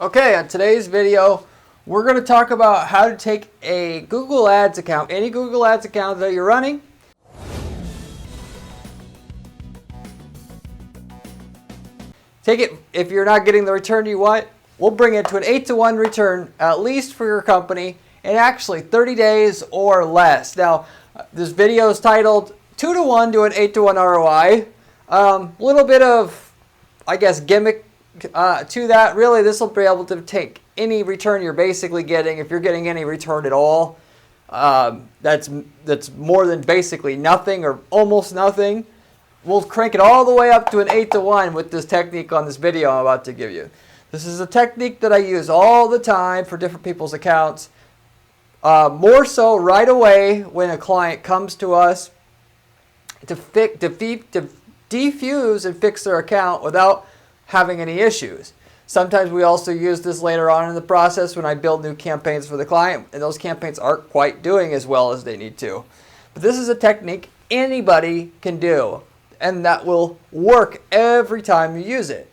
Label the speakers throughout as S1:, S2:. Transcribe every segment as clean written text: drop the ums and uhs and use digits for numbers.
S1: Okay, on today's video, we're going to talk about how to take a Google Ads account, any Google Ads account that you're running, take it, if you're not getting the return you want, we'll bring it to an 8-to-1 return, at least for your company, in actually 30 days or less. Now, this video is titled 2-to-1 to an 8-to-1 ROI. Little bit of, I guess, gimmick to that. Really, this will be able to take any return you're basically getting. If you're getting any return at all, that's more than basically nothing or almost nothing. We'll crank it all the way up to an 8-to-1 with this technique on this video I'm about to give you. This is a technique that I use all the time for different people's accounts. More so right away when a client comes to us to defuse and fix their account without having any issues. Sometimes we also use this later on in the process when I build new campaigns for the client, and those campaigns aren't quite doing as well as they need to. But this is a technique anybody can do, and that will work every time you use it.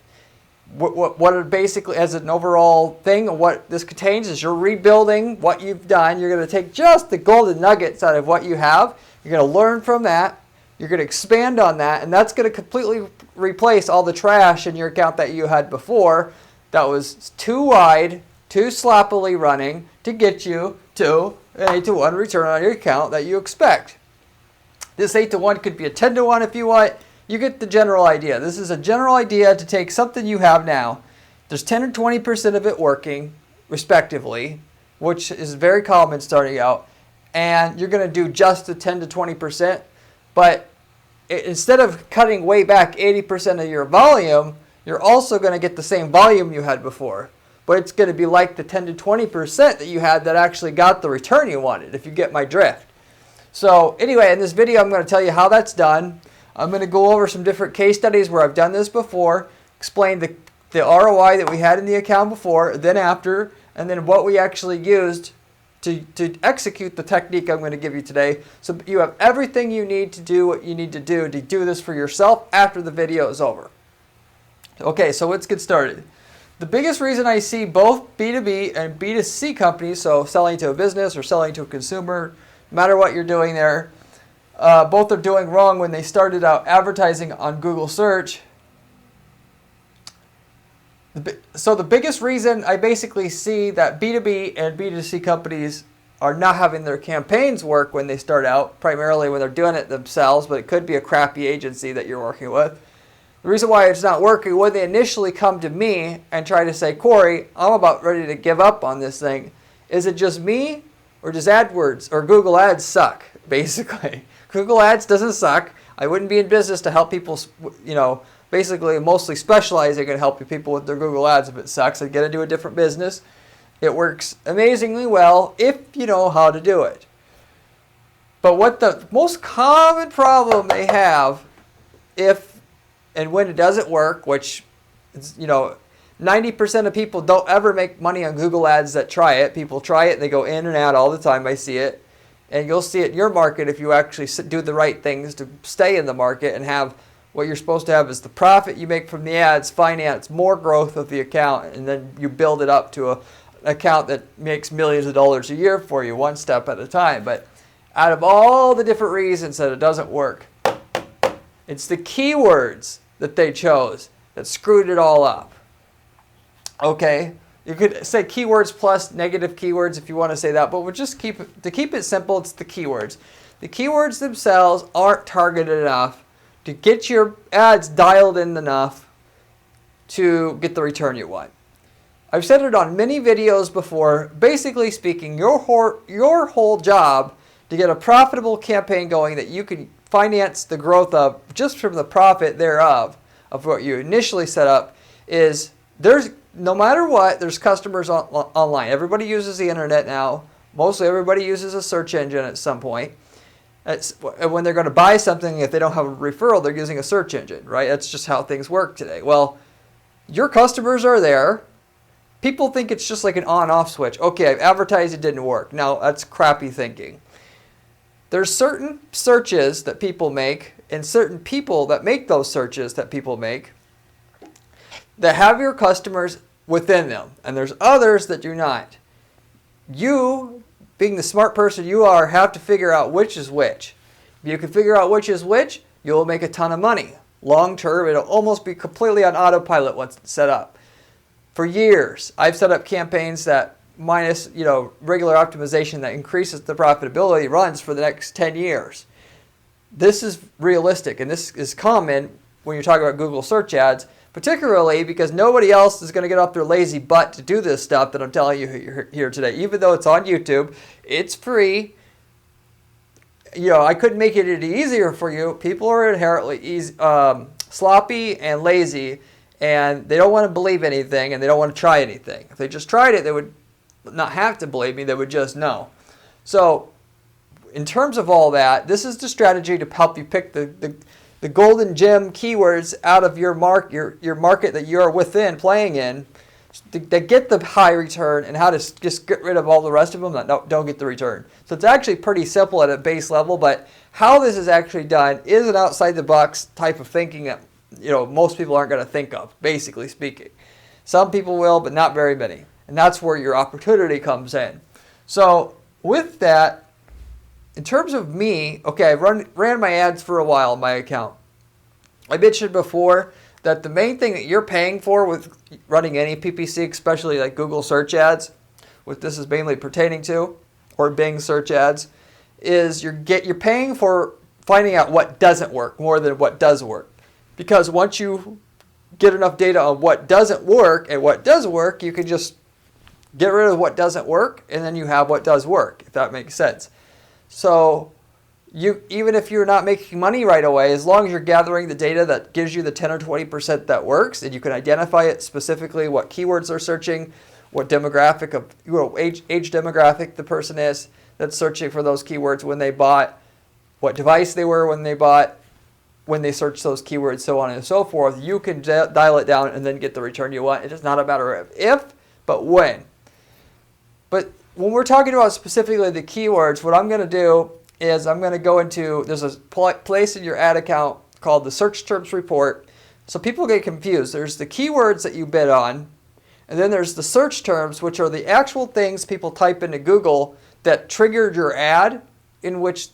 S1: What it basically, as an overall thing, what this contains is you're rebuilding what you've done. You're going to take just the golden nuggets out of what you have. You're going to learn from that. You're going to expand on that, and that's going to completely replace all the trash in your account that you had before that was too wide, too sloppily running to get you to an 8-to-1 return on your account that you expect. This 8-to-1 could be a 10-to-1 if you want. You get the general idea. This is a general idea to take something you have now. There's 10 or 20% of it working, respectively, which is very common starting out, and you're going to do just the 10 to 20%. But instead of cutting way back 80% of your volume, you're also going to get the same volume you had before. But it's going to be like the 10 to 20% that you had that actually got the return you wanted, if you get my drift. So anyway, in this video, I'm going to tell you how that's done. I'm going to go over some different case studies where I've done this before, explain the ROI that we had in the account before, then after, and then what we actually used to execute the technique I'm going to give you today. So you have everything you need to do what you need to do this for yourself after the video is over. Okay, so let's get started. The biggest reason I see both B2B and B2C companies, so selling to a business or selling to a consumer, no matter what you're doing there, both are doing wrong when they started out advertising on Google search. So the biggest reason I basically see that B2B and B2C companies are not having their campaigns work when they start out, primarily when they're doing it themselves, but it could be a crappy agency that you're working with. The reason why it's not working, when they initially come to me and try to say, Corey, I'm about ready to give up on this thing. Is it just me, or does AdWords or Google Ads suck, basically? Google Ads doesn't suck. I wouldn't be in business to help people, basically mostly specializing in helping people with their Google Ads if it sucks. I'd get into a different business. It works amazingly well if you know how to do it. But what the most common problem they have, if and when it doesn't work, which is, 90% of people don't ever make money on Google Ads that try it. People try it and they go in and out all the time. I see it. And you'll see it in your market if you actually do the right things to stay in the market and have what you're supposed to have is the profit you make from the ads, finance more growth of the account, and then you build it up to an account that makes millions of dollars a year for you, one step at a time. But out of all the different reasons that it doesn't work, it's the keywords that they chose that screwed it all up. Okay, you could say keywords plus negative keywords if you want to say that, but we'll just keep it simple. It's the keywords. The keywords themselves aren't targeted enough to get your ads dialed in enough to get the return you want. I've said it on many videos before. Basically speaking, your whole job to get a profitable campaign going that you can finance the growth of just from the profit thereof of what you initially set up is no matter what, there's customers online. Everybody uses the internet now. Mostly everybody uses a search engine at some point. When they're going to buy something, if they don't have a referral, they're using a search engine, right? That's just how things work today. Well, your customers are there. People think it's just like an on-off switch. Okay, I've advertised, it didn't work. Now, that's crappy thinking. There's certain searches that people make and certain people that make those searches that people make that have your customers within them, and there's others that do not. You, being the smart person you are, have to figure out which is which. If you can figure out which is which, you'll make a ton of money. Long term, it'll almost be completely on autopilot once it's set up. For years, I've set up campaigns that minus regular optimization that increases the profitability runs for the next 10 years. This is realistic, and this is common when you're talking about Google search ads, particularly because nobody else is going to get off their lazy butt to do this stuff that I'm telling you here today. Even though it's on YouTube, it's free. I couldn't make it any easier for you. People are inherently sloppy and lazy, and they don't want to believe anything, and they don't want to try anything. If they just tried it, they would not have to believe me. They would just know. So in terms of all that, this is the strategy to help you pick the golden gem keywords out of your market that you're within playing in, that get the high return, and how to just get rid of all the rest of them that don't get the return. So it's actually pretty simple at a base level, but how this is actually done is an outside the box type of thinking that most people aren't going to think of, basically speaking. Some people will, but not very many. And that's where your opportunity comes in. So with that, in terms of me, okay, I ran my ads for a while on my account. I mentioned before that the main thing that you're paying for with running any PPC, especially like Google search ads, what this is mainly pertaining to, or Bing search ads, is you're paying for finding out what doesn't work more than what does work. Because once you get enough data on what doesn't work and what does work, you can just get rid of what doesn't work, and then you have what does work, if that makes sense. So even if you're not making money right away, as long as you're gathering the data that gives you the 10 or 20% that works, and you can identify it specifically, what keywords they're searching, what demographic of age demographic the person is that's searching for those keywords when they bought, what device they were when they bought, when they search those keywords, so on and so forth, you can dial it down and then get the return you want. It is not a matter of if, but when. But when we're talking about specifically the keywords, what I'm going to do is I'm going to go into, there's a place in your ad account called the search terms report. So people get confused. There's the keywords that you bid on, and then there's the search terms, which are the actual things people type into Google that triggered your ad, in which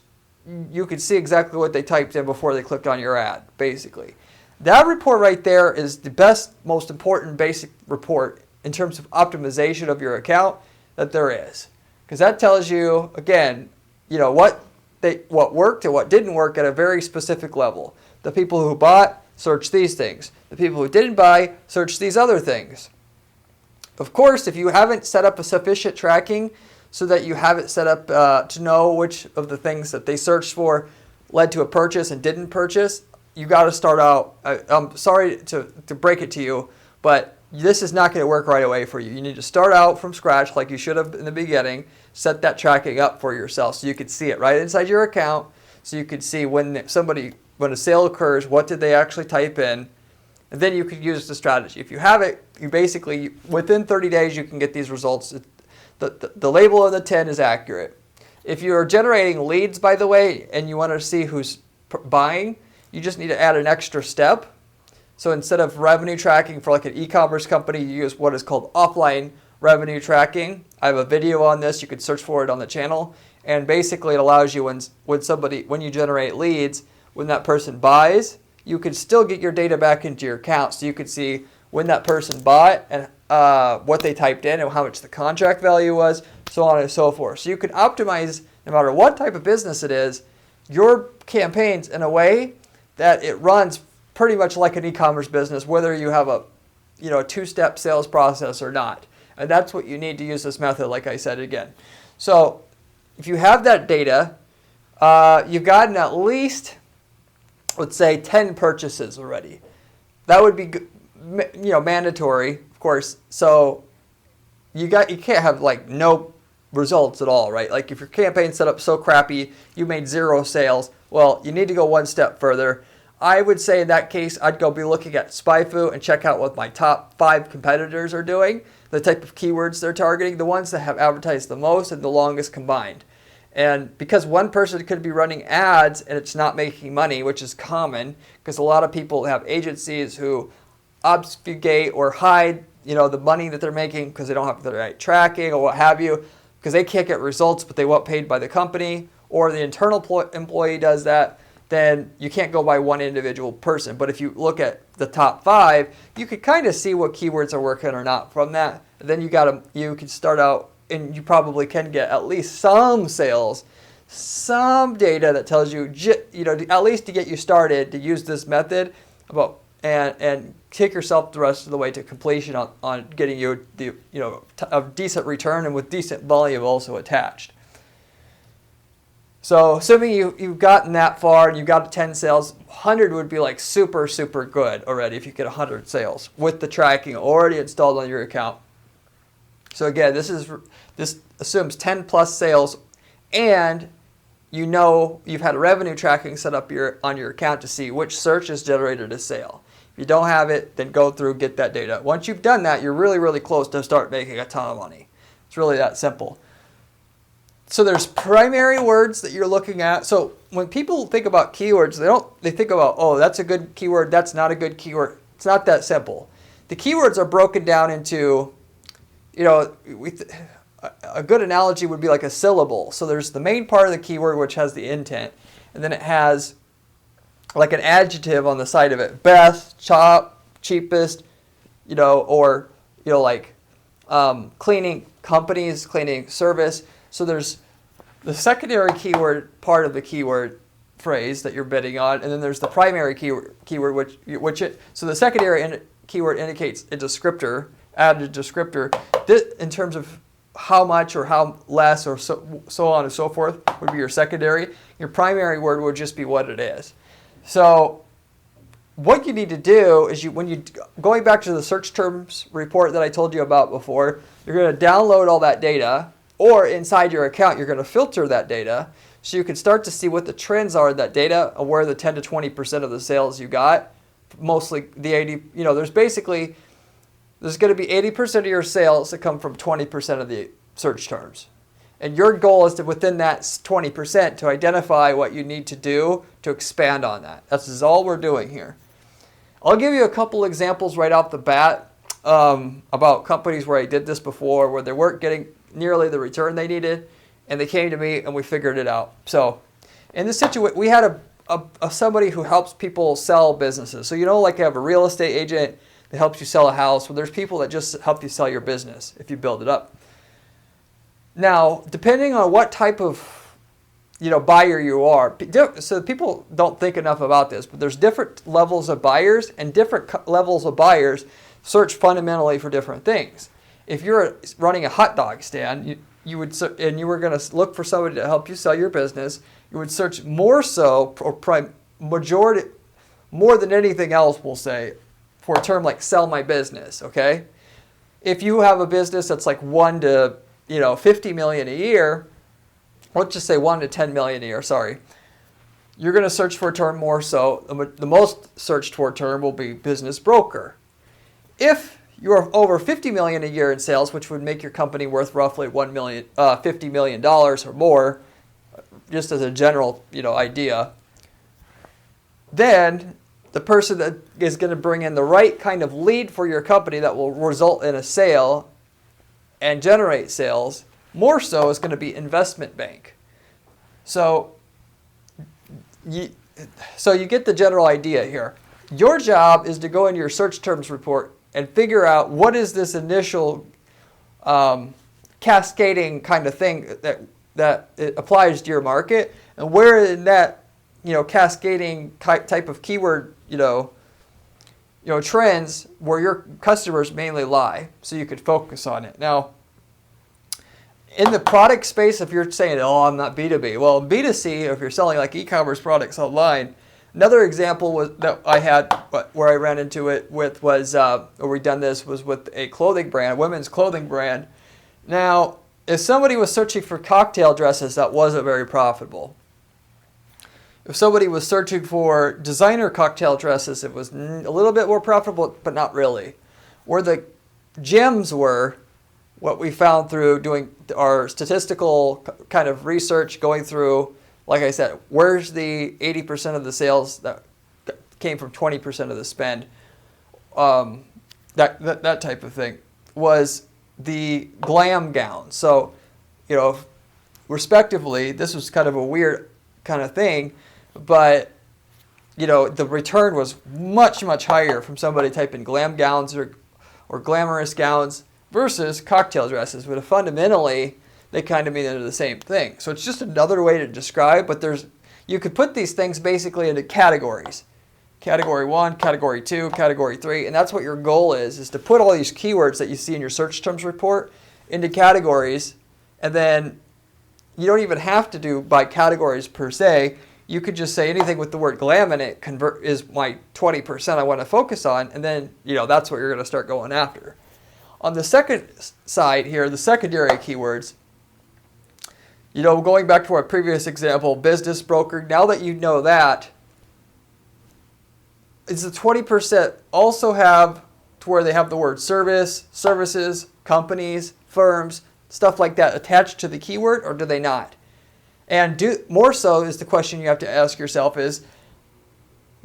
S1: you can see exactly what they typed in before they clicked on your ad, basically. That report right there is the best, most important basic report in terms of optimization of your account that there is. Because that tells you, again, what worked and what didn't work at a very specific level. The people who bought, search these things. The people who didn't buy, search these other things. Of course, if you haven't set up a sufficient tracking so that you have it set up to know which of the things that they searched for led to a purchase and didn't purchase, you got to start out. I'm sorry to break it to you, but this is not going to work right away for you. You need to start out from scratch like you should have in the beginning. Set that tracking up for yourself so you can see it right inside your account, so you can see when a sale occurs, what did they actually type in, and then you can use the strategy. If you have it, you basically, within 30 days, you can get these results. The label of the 10 is accurate. If you're generating leads, by the way, and you want to see who's buying, you just need to add an extra step. So instead of revenue tracking for like an e-commerce company, you use what is called offline revenue tracking. I have a video on this. You can search for it on the channel. And basically it allows you when you generate leads, when that person buys, you can still get your data back into your account. So you can see when that person bought and what they typed in and how much the contract value was, so on and so forth. So you can optimize, no matter what type of business it is, your campaigns in a way that it runs pretty much like an e-commerce business, whether you have a two-step sales process or not. And that's what you need to use this method, like I said again. So if you have that data, you've gotten at least, let's say, 10 purchases already. That would be mandatory, of course. So you can't have like no results at all, right? Like if your campaign set up so crappy, you made 0 sales, well, you need to go one step further. I would say in that case, I'd go be looking at SpyFu and check out what my top 5 competitors are doing, the type of keywords they're targeting, the ones that have advertised the most and the longest combined. And because one person could be running ads and it's not making money, which is common, because a lot of people have agencies who obfuscate or hide the money that they're making because they don't have the right tracking or what have you, because they can't get results, but they want paid by the company, or the internal employee does that, then you can't go by one individual person. But if you look at the top 5, you could kind of see what keywords are working or not from that. And then you can start out, and you probably can get at least some sales, some data that tells you, at least to get you started to use this method and take yourself the rest of the way to completion on getting you a decent return and with decent volume also attached. So assuming you've gotten that far and you've got 10 sales, 100 would be like super, super good already if you get 100 sales with the tracking already installed on your account. So again, this assumes 10 plus sales, and you've had a revenue tracking set up on your account to see which search has generated a sale. If you don't have it, then go through, get that data. Once you've done that, you're really, really close to start making a ton of money. It's really that simple. So there's primary words that you're looking at. So when people think about keywords, they think about, oh, that's a good keyword, that's not a good keyword. It's not that simple. The keywords are broken down into, a good analogy would be like a syllable. So there's the main part of the keyword, which has the intent, and then it has like an adjective on the side of it: best, top, cheapest, cleaning companies, cleaning service. So there's the secondary keyword part of the keyword phrase that you're bidding on, and then there's the primary keyword, so the secondary keyword indicates a descriptor, added descriptor. This, in terms of how much or how less or so on and so forth, would be your secondary. Your primary word would just be what it is. So what you need to do is going back to the search terms report that I told you about before, you're going to download all that data, or inside your account, you're going to filter that data so you can start to see what the trends are in that data and where the 10 to 20% of the sales you got, mostly the 80, there's going to be 80% of your sales that come from 20% of the search terms. And your goal is to, within that 20%, to identify what you need to do to expand on that. That's all we're doing here. I'll give you a couple examples right off the bat about companies where I did this before, where they weren't getting nearly the return they needed, and they came to me and we figured it out. So in this situation, we had somebody who helps people sell businesses. So like you have a real estate agent that helps you sell a house. Well, there's people that just help you sell your business if you build it up. Now, depending on what type of buyer you are, so people don't think enough about this, but there's different levels of buyers, and different levels of buyers search fundamentally for different things. If you're running a hot dog stand, you were going to look for somebody to help you sell your business, you would search more so, or majority, more than anything else, we'll say, for a term like sell my business, okay? If you have a business that's like 1 to 50 million a year, let's just say 1 to 10 million a year, sorry, you're going to search for a term more so. The most searched for term will be business broker. If you're over 50 million a year in sales, which would make your company worth roughly $50 million or more, just as a general idea, then the person that is going to bring in the right kind of lead for your company that will result in a sale and generate sales, more so, is going to be investment bank. So you get the general idea here. Your job is to go into your search terms report and figure out what is this initial cascading kind of thing that it applies to your market, and where in that cascading type of keyword trends where your customers mainly lie, so you could focus on it. Now, in the product space, if you're saying, oh, I'm not B2B, well, B2C, if you're selling like e-commerce products online, another example that I had where I ran into it with was, where we done this, was with a clothing brand, a women's clothing brand. Now, if somebody was searching for cocktail dresses, that wasn't very profitable. If somebody was searching for designer cocktail dresses, it was a little bit more profitable, but not really. Where the gems were, what we found through doing our statistical kind of research, going through, like I said, where's the 80% of the sales that came from 20% of the spend? that type of thing, was the glam gown. So, you know, respectively, this was kind of a weird kind of thing, but, you know, the return was much, much higher from somebody typing glam gowns or glamorous gowns versus cocktail dresses, but fundamentally, they kind of mean they're the same thing. So it's just another way to describe, but you could put these things basically into categories. Category 1, Category 2, Category 3, and that's what your goal is to put all these keywords that you see in your search terms report into categories, and then you don't even have to do by categories per se. You could just say anything with the word glam in it is my 20% I want to focus on, and then, you know, that's what you're going to start going after. On the second side here, the secondary keywords, you know, going back to our previous example, business broker, now that you know that, is the 20% also have to where they have the word service, services, companies, firms, stuff like that attached to the keyword, or do they not? And more so is the question you have to ask yourself is,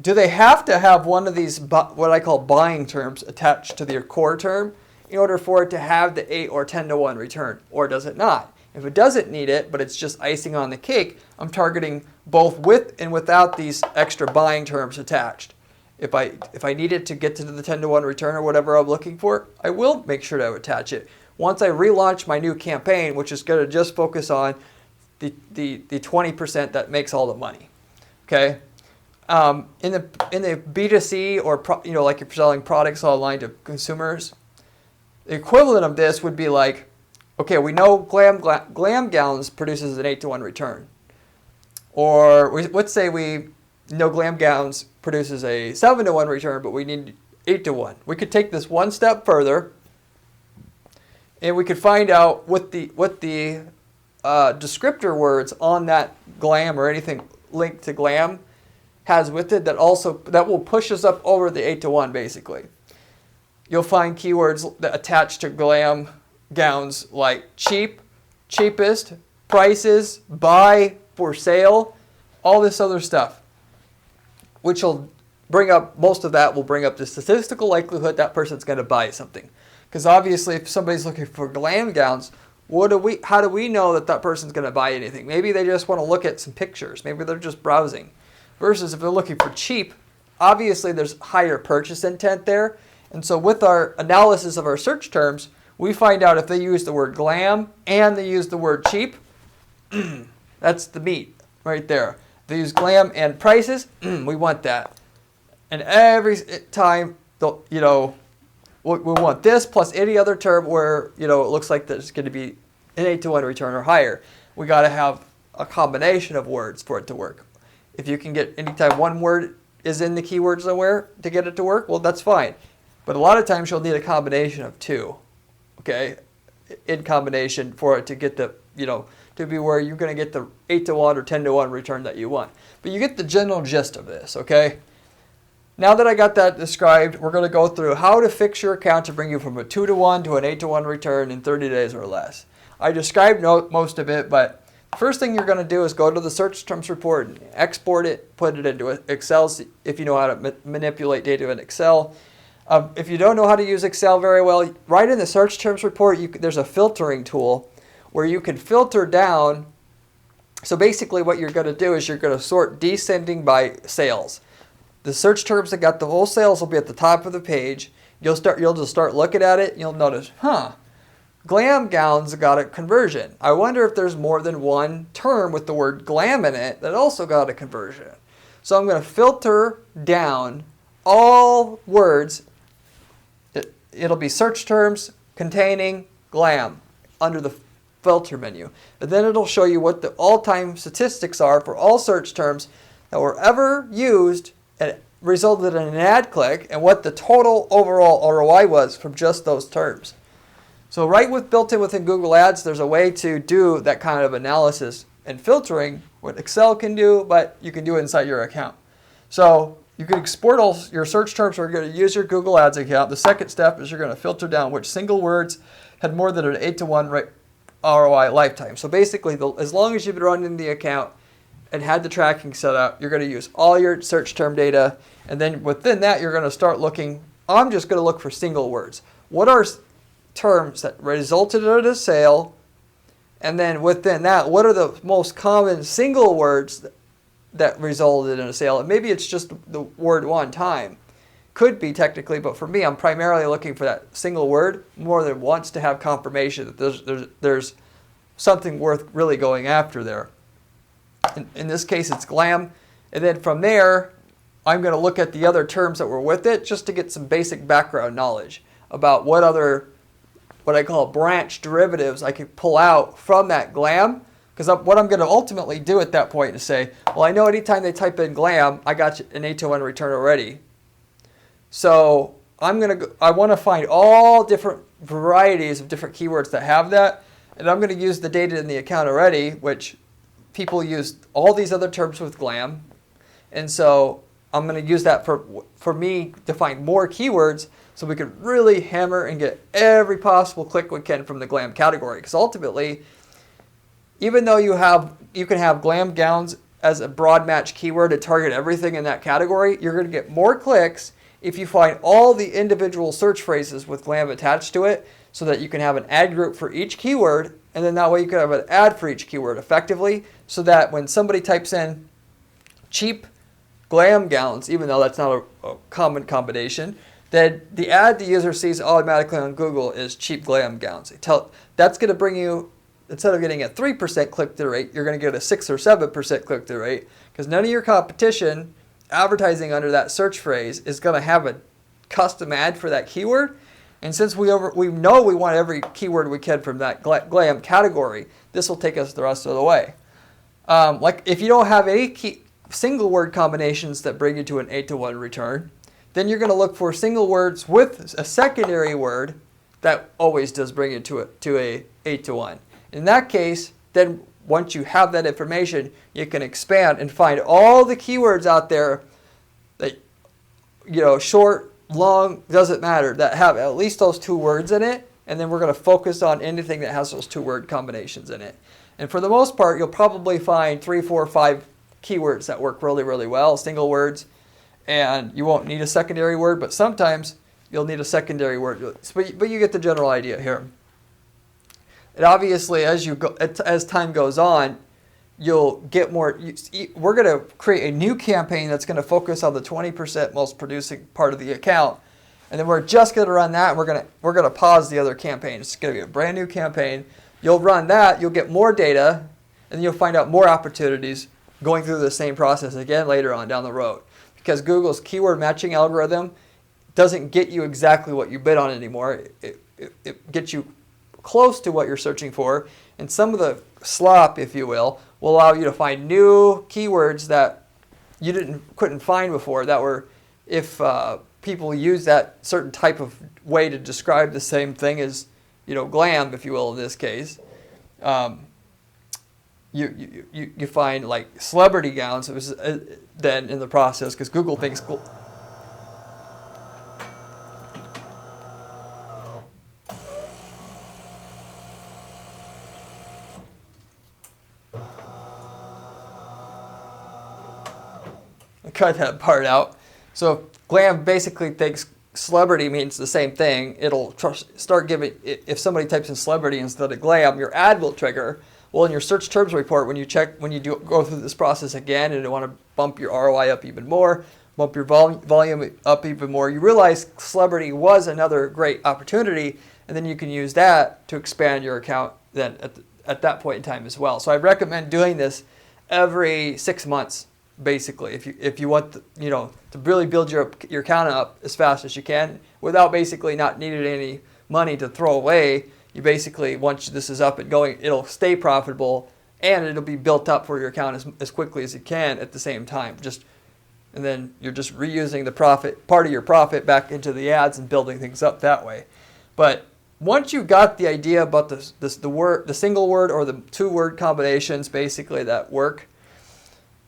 S1: do they have to have one of these what I call buying terms attached to their core term in order for it to have the 8 or 10 to 1 return, or does it not? If it doesn't need it, but it's just icing on the cake, I'm targeting both with and without these extra buying terms attached. If I need it to get to the 10 to 1 return or whatever I'm looking for, I will make sure to attach it. Once I relaunch my new campaign, which is going to just focus on the 20% that makes all the money. Okay? In the B2C, or you know, like if you're selling products online to consumers, the equivalent of this would be like, okay, we know glam gowns produces an 8 to 1 return. Or let's say we know glam gowns produces a 7 to 1 return, but we need 8 to 1. We could take this one step further, and we could find out what the descriptor words on that glam or anything linked to glam has with it that will push us up over the 8 to 1 basically. You'll find keywords that attach to glam gowns like cheap, cheapest, prices, buy, for sale, all this other stuff, which will bring up, most of that will bring up the statistical likelihood that person's going to buy something. Because obviously if somebody's looking for glam gowns, how do we know that person's going to buy anything? Maybe they just want to look at some pictures. Maybe they're just browsing. Versus if they're looking for cheap, obviously there's higher purchase intent there. And so with our analysis of our search terms, we find out if they use the word glam and they use the word cheap, that's the meat right there. They use glam and prices, we want that. And every time, you know, we want this plus any other term where, you know, it looks like there's going to be an 8 to 1 return or higher. We got to have a combination of words for it to work. If you can get, anytime one word is in the keyword somewhere to get it to work, well, that's fine. But a lot of times you'll need a combination of two, okay, in combination for it to get the, you know, to be where you're going to get the 8 to 1 or 10 to 1 return that you want. But you get the general gist of this, okay? Now that I got that described, we're going to go through how to fix your account to bring you from a 2 to 1 to an 8 to 1 return in 30 days or less. I described most of it, but the first thing you're going to do is go to the search terms report and export it, put it into Excel if you know how to manipulate data in Excel. If you don't know how to use Excel very well, right in the search terms report, there's a filtering tool where you can filter down. So basically what you're going to do is you're going to sort descending by sales. The search terms that got the whole sales will be at the top of the page. You'll just start looking at it and you'll notice, glam gowns got a conversion. I wonder if there's more than one term with the word glam in it that also got a conversion. So I'm going to filter down all words. It'll be search terms containing glam under the filter menu. And then it'll show you what the all-time statistics are for all search terms that were ever used and resulted in an ad click, and what the total overall ROI was from just those terms. So built in within Google Ads, there's a way to do that kind of analysis and filtering, what Excel can do, but you can do it inside your account. So you can export all your search terms, or you're going to use your Google Ads account. The second step is you're going to filter down which single words had more than an 8 to 1 ROI lifetime. So basically, as long as you've been running the account and had the tracking set up, you're going to use all your search term data, and then within that, you're going to start looking I'm just going to look for single words. What are terms that resulted in a sale? And then within that, what are the most common single words that resulted in a sale? And maybe it's just the word one time. Could be technically, but for me, I'm primarily looking for that single word more than once to have confirmation that there's something worth really going after there. In this case, it's glam. And then from there, I'm going to look at the other terms that were with it just to get some basic background knowledge about what other, what I call branch derivatives I could pull out from that glam. Because what I'm going to ultimately do at that point is say, well, I know anytime they type in glam, I got an 8-to-1 return already. So I want to find all different varieties of different keywords that have that. And I'm going to use the data in the account already, which people use all these other terms with glam. And so I'm going to use that for me to find more keywords so we can really hammer and get every possible click we can from the glam category. Because ultimately, even though you can have glam gowns as a broad match keyword to target everything in that category, you're going to get more clicks if you find all the individual search phrases with glam attached to it, so that you can have an ad group for each keyword, and then that way you can have an ad for each keyword effectively, so that when somebody types in cheap glam gowns, even though that's not a common combination, then the ad the user sees automatically on Google is cheap glam gowns. That's going to bring you, instead of getting a 3% click-through rate, you're going to get a 6 or 7% click-through rate, because none of your competition advertising under that search phrase is going to have a custom ad for that keyword. And since we know we want every keyword we can from that glam category, this will take us the rest of the way. Like if you don't have any single word combinations that bring you to an 8-to-1 return, then you're going to look for single words with a secondary word that always does bring you to a 8-to-1. In that case, then once you have that information, you can expand and find all the keywords out there that, short, long, doesn't matter, that have at least those 2 words in it. And then we're going to focus on anything that has those 2 word combinations in it. And for the most part, you'll probably find 3, 4, 5 keywords that work really, really well, single words. And you won't need a secondary word, but sometimes you'll need a secondary word. But you get the general idea here. And obviously, as time goes on, you'll get more. We're going to create a new campaign that's going to focus on the 20% most producing part of the account, and then we're just going to run that. And we're going to pause the other campaign. It's going to be a brand new campaign. You'll run that. You'll get more data, and then you'll find out more opportunities going through the same process again later on down the road. Because Google's keyword matching algorithm doesn't get you exactly what you bid on anymore. It gets you close to what you're searching for, and some of the slop, if you will allow you to find new keywords that you couldn't find before, that were, if people use that certain type of way to describe the same thing as, glam, if you will, in this case, you find like celebrity gowns. It was then in the process, because Google thinks cut that part out. So glam basically thinks celebrity means the same thing. It'll start giving, if somebody types in celebrity instead of glam, your ad will trigger. Well, in your search terms report, when you go through this process again and you want to bump your ROI up even more, bump your volume up even more, you realize celebrity was another great opportunity, and then you can use that to expand your account then at that point in time as well. So I recommend doing this every 6 months. Basically, if you want to really build your account up as fast as you can without basically not needing any money to throw away, you basically, once this is up and going, it'll stay profitable and it'll be built up for your account as quickly as you can at the same time. And then you're just reusing the part of your profit back into the ads and building things up that way. But once you got the idea about the single word or the 2 word combinations basically that work,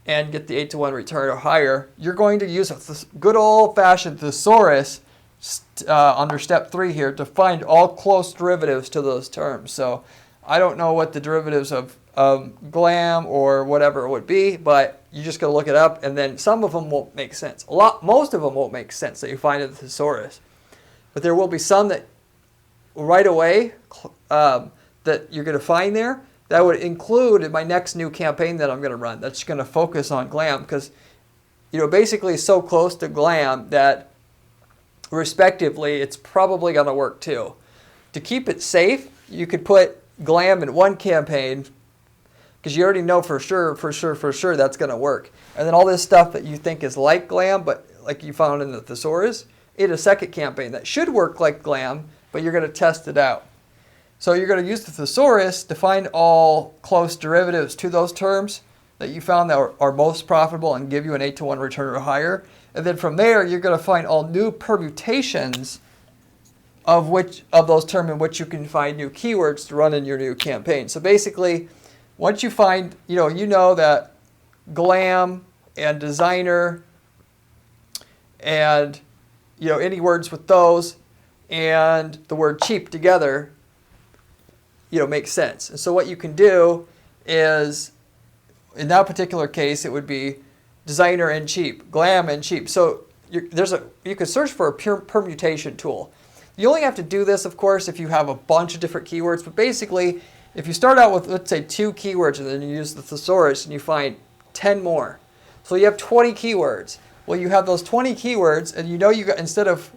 S1: and get the 8-to-1 return or higher, you're going to use a good old-fashioned thesaurus under step 3 here to find all close derivatives to those terms. So I don't know what the derivatives of glam or whatever it would be, but you're just going to look it up, and then some of them won't make sense. Most of them won't make sense that you find in the thesaurus. but there will be some that right away that you're going to find there. That would include in my next new campaign that I'm going to run. That's going to focus on glam because, basically it's so close to glam that respectively, it's probably going to work too. To keep it safe, you could put glam in one campaign because you already know for sure that's going to work. And then all this stuff that you think is like glam, but like you found in the thesaurus, in a second campaign that should work like glam, but you're going to test it out. So you're going to use the thesaurus to find all close derivatives to those terms that you found that are most profitable and give you an 8-to-1 return or higher. And then from there, you're going to find all new permutations of those terms in which you can find new keywords to run in your new campaign. So basically, once you find, you know that glam and designer and, any words with those and the word cheap together, makes sense. And so what you can do is, in that particular case, it would be designer and cheap, glam and cheap. So you could search for a pure permutation tool. You only have to do this, of course, if you have a bunch of different keywords. But basically, if you start out with, let's say, 2 keywords and then you use the thesaurus and you find 10 more. So you have 20 keywords. Well, you have those 20 keywords and you got, instead of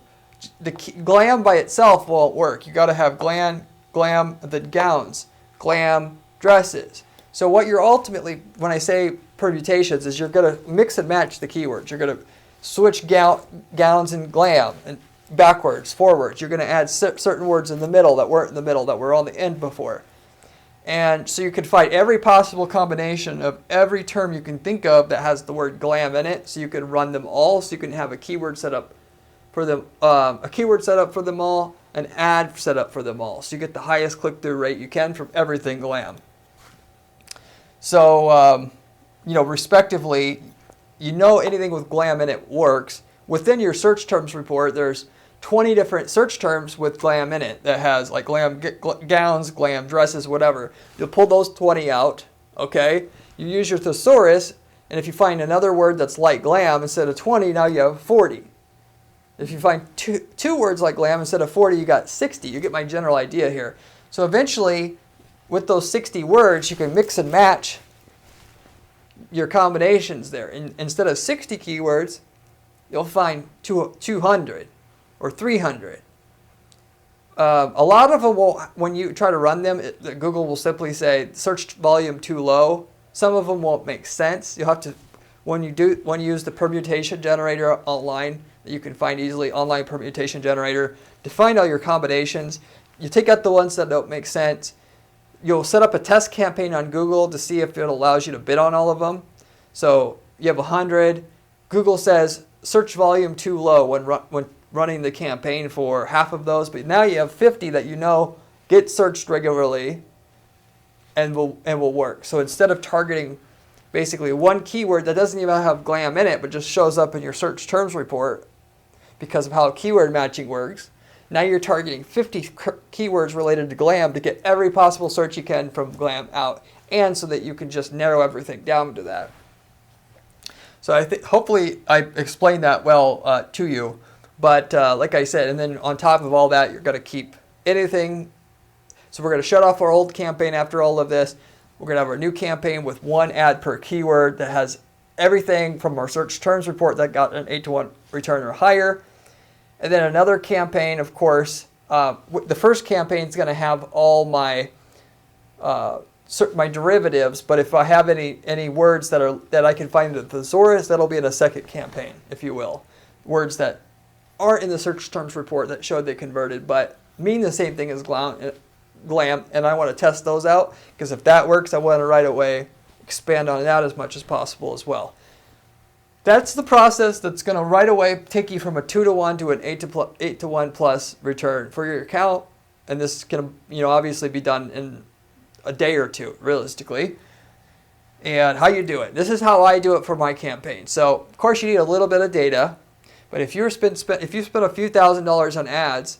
S1: glam by itself won't work. You got to have glam, the gowns, glam, dresses. So what you're ultimately, when I say permutations, is you're going to mix and match the keywords. You're going to switch gowns and glam and backwards, forwards. You're going to add certain words in the middle that weren't in the middle, that were on the end before. And so you can find every possible combination of every term you can think of that has the word glam in it. So you can run them all. So you can have a keyword set up for them, all, an ad set up for them all. So you get the highest click-through rate you can from everything glam. So, respectively, anything with glam in it works. Within your search terms report, there's 20 different search terms with glam in it that has like glam gowns, glam dresses, whatever. You'll pull those 20 out, okay? You use your thesaurus, and if you find another word that's like glam, instead of 20, now you have 40. If you find two words like glam, instead of 40, you got 60. You get my general idea here. So eventually, with those 60 words, you can mix and match your combinations there. Instead of 60 keywords, you'll find 200 or 300. A lot of them will, when you try to run them, Google will simply say search volume too low. Some of them won't make sense. You'll have to, when you use the permutation generator online, that you can find easily, online permutation generator, to find all your combinations. You take out the ones that don't make sense. You'll set up a test campaign on Google to see if it allows you to bid on all of them. So you have 100. Google says search volume too low when running the campaign for half of those, but now you have 50 that get searched regularly and will work. So instead of targeting basically one keyword that doesn't even have glam in it, but just shows up in your search terms report because of how keyword matching works, now you're targeting 50 keywords related to glam to get every possible search you can from glam out, and so that you can just narrow everything down to that. So I think hopefully I explained that well to you. But like I said, and then on top of all that, you're going to keep anything. So we're going to shut off our old campaign after all of this. We're going to have our new campaign with 1 ad per keyword that has everything from our search terms report that got an 8-to-1 return or higher. And then another campaign, of course, the first campaign is going to have all my derivatives, but if I have any words that I can find in the thesaurus, that'll be in a second campaign, if you will. Words that aren't in the search terms report that showed they converted, but mean the same thing as glam, and I want to test those out, because if that works, I want to right away expand on that as much as possible as well. That's the process that's going to right away take you from a 2-to-1 to an 8-to-1 plus return for your account, and this can obviously be done in a day or two, realistically. And how you do it. This is how I do it for my campaign. So, of course, you need a little bit of data, but if you spend a few $1,000s on ads,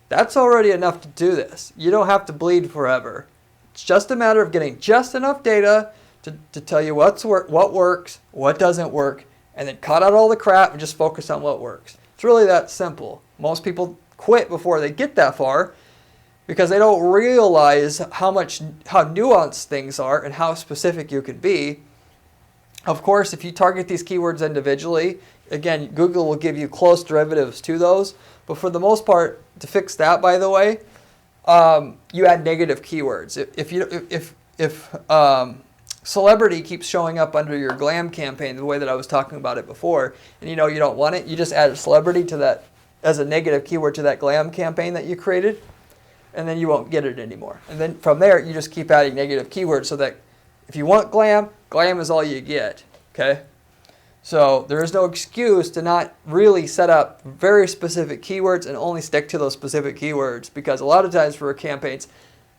S1: that's already enough to do this. You don't have to bleed forever. It's just a matter of getting just enough data to tell you what works, what doesn't work, and then cut out all the crap and just focus on what works. It's really that simple. Most people quit before they get that far, because they don't realize how nuanced things are and how specific you can be. Of course, if you target these keywords individually, again, Google will give you close derivatives to those. But for the most part, to fix that, by the way, you add negative keywords. If celebrity keeps showing up under your glam campaign, the way that I was talking about it before, and you know you don't want it, you just add a celebrity to that as a negative keyword to that glam campaign that you created, and then you won't get it anymore. And then from there, you just keep adding negative keywords so that if you want glam, glam is all you get, okay? So there is no excuse to not really set up very specific keywords and only stick to those specific keywords, because a lot of times for campaigns,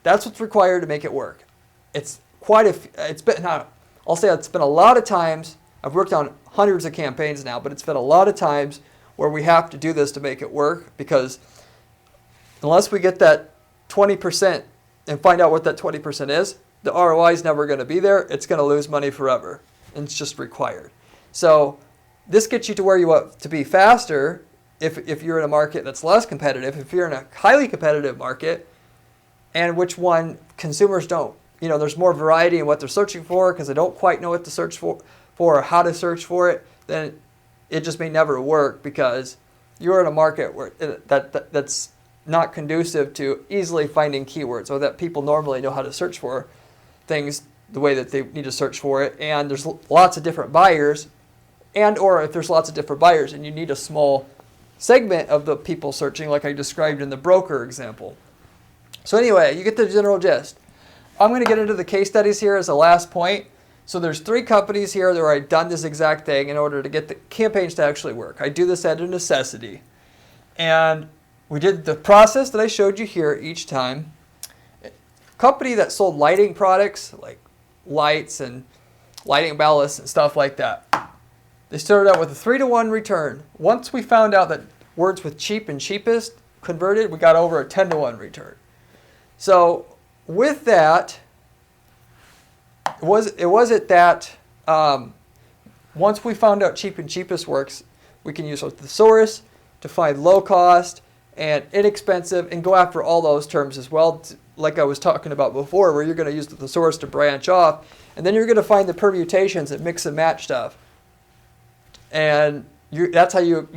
S1: that's what's required to make it work. It's been a lot of times, I've worked on hundreds of campaigns now, but it's been a lot of times where we have to do this to make it work, because unless we get that 20% and find out what that 20% is, the ROI is never going to be there. It's going to lose money forever, and it's just required. So this gets you to where you want to be faster if you're in a market that's less competitive. If you're in a highly competitive market, and which one consumers don't, there's more variety in what they're searching for because they don't quite know what to search for or how to search for it, then it just may never work, because you're in a market where that's not conducive to easily finding keywords, or that people normally know how to search for things the way that they need to search for it. And there's lots of different buyers, or if there's lots of different buyers and you need a small segment of the people searching, like I described in the broker example. So anyway, you get the general gist. I'm going to get into the case studies here as the last point. So there's 3 companies here where I've done this exact thing in order to get the campaigns to actually work. I do this out of necessity. And we did the process that I showed you here each time. A company that sold lighting products, like lights and lighting ballasts and stuff like that. They started out with a 3-to-1 return. Once we found out that words with cheap and cheapest converted, we got over a 10-to-1 return. So with that, once we found out cheap and cheapest works, we can use a thesaurus to find low cost and inexpensive and go after all those terms as well, like I was talking about before, where you're going to use the thesaurus to branch off, and then you're going to find the permutations that mix and match stuff. And that's how you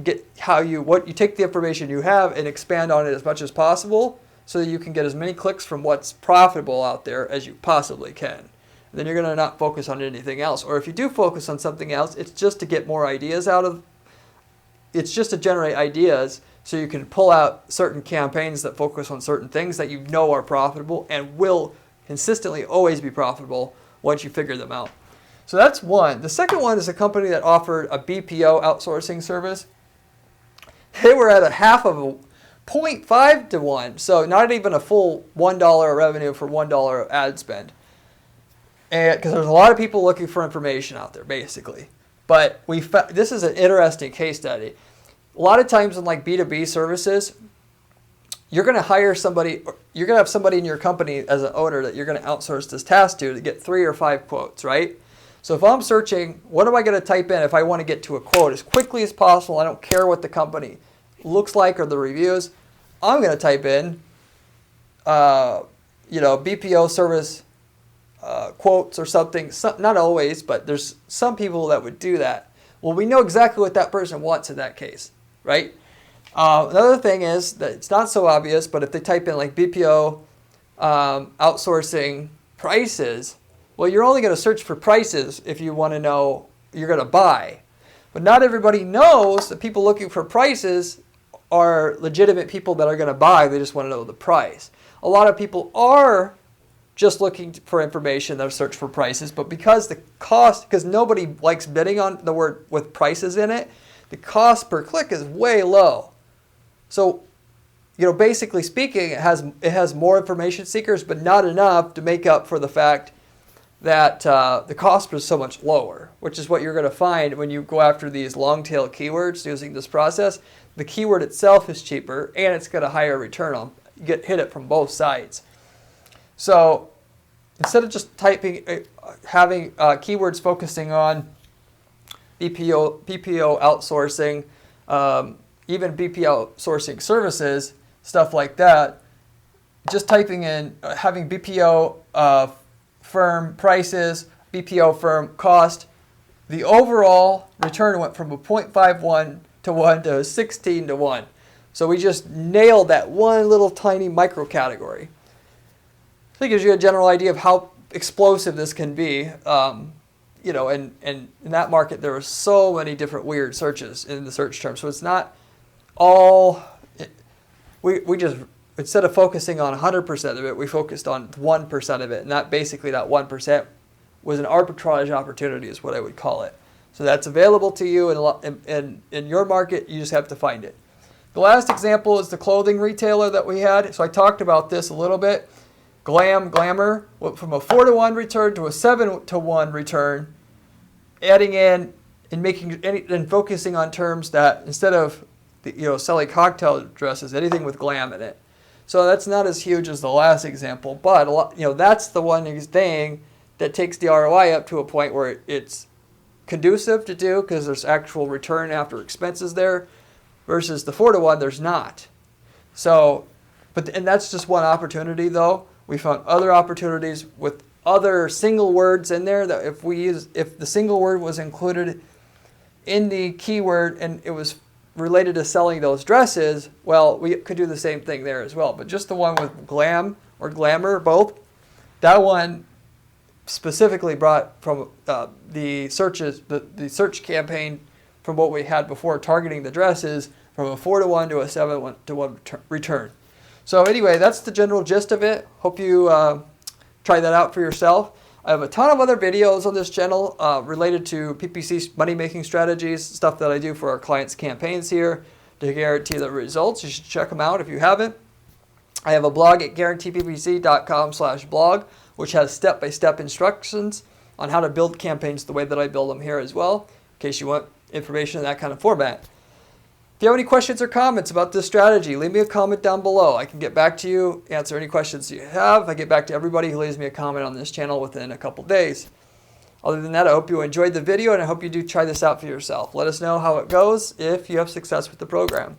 S1: take the information you have and expand on it as much as possible, so that you can get as many clicks from what's profitable out there as you possibly can. And then you're going to not focus on anything else. Or if you do focus on something else, it's just to get more ideas it's just to generate ideas so you can pull out certain campaigns that focus on certain things that you know are profitable and will consistently always be profitable once you figure them out. So that's one. The second one is a company that offered a BPO outsourcing service. They were at a half of a 0.5 to 1, so not even a full $1 revenue for $1 ad spend. And because there's a lot of people looking for information out there, basically. But this is an interesting case study. A lot of times in like B2B services, you're going to hire somebody, you're going to have somebody in your company as an owner that you're going to outsource this task to get 3 or 5 quotes, right? So if I'm searching, what am I going to type in if I want to get to a quote as quickly as possible? I don't care what the company looks like or the reviews. I'm going to type in, BPO service quotes or something. Not always, but there's some people that would do that. Well, we know exactly what that person wants in that case, right? Another thing is that it's not so obvious, but if they type in like BPO outsourcing prices, well, you're only going to search for prices if you want to know you're going to buy. But not everybody knows that people looking for prices are legitimate people that are going to buy. They just want to know the price. A lot of people are just looking for information that search for prices, but because the cost, because nobody likes bidding on the word with prices in it, the cost per click is way low. So, basically speaking, it has more information seekers, but not enough to make up for the fact that the cost is so much lower, which is what you're going to find when you go after these long-tail keywords using this process. The keyword itself is cheaper, and it's got a higher return on. You hit it from both sides. So instead of just having keywords focusing on BPO outsourcing, even BPO sourcing services, stuff like that, just typing in, having BPO firm prices, BPO firm cost, the overall return went from a 0.51 to 1 to 16 to 1. So we just nailed that one little tiny micro category. I think it gives you a general idea of how explosive this can be. You know, and in that market, there are so many different weird searches in the search term. So it's not all, we just, instead of focusing on 100% of it, we focused on 1% of it. And that basically, that 1% was an arbitrage opportunity is what I would call it. So that's available to you in your market. You just have to find it. The last example is the clothing retailer that we had. So I talked about this a little bit. Glamour went from a 4-to-1 return to a 7-to-1 return, adding in and focusing on terms that instead of selling cocktail dresses, anything with glam in it. So that's not as huge as the last example, but that's the one thing that takes the ROI up to a point where it's conducive to do because there's actual return after expenses there, versus the 4-to-1 there's not. So, and that's just one opportunity though. We found other opportunities with other single words in there that if the single word was included in the keyword and it was related to selling those dresses, well, we could do the same thing there as well. But just the one with glam or glamour, both, that one specifically brought from the search campaign from what we had before targeting the dresses from a 4-to-1 to a 7-to-1 return. So anyway, that's the general gist of it. Hope you try that out for yourself. I have a ton of other videos on this channel related to PPC money-making strategies, stuff that I do for our clients' campaigns here to guarantee the results. You should check them out if you haven't. I have a blog at guaranteeppc.com/blog, which has step-by-step instructions on how to build campaigns the way that I build them here as well, in case you want information in that kind of format. If you have any questions or comments about this strategy, leave me a comment down below. I can get back to you, answer any questions you have. I get back to everybody who leaves me a comment on this channel within a couple days. Other than that, I hope you enjoyed the video and I hope you do try this out for yourself. Let us know how it goes if you have success with the program.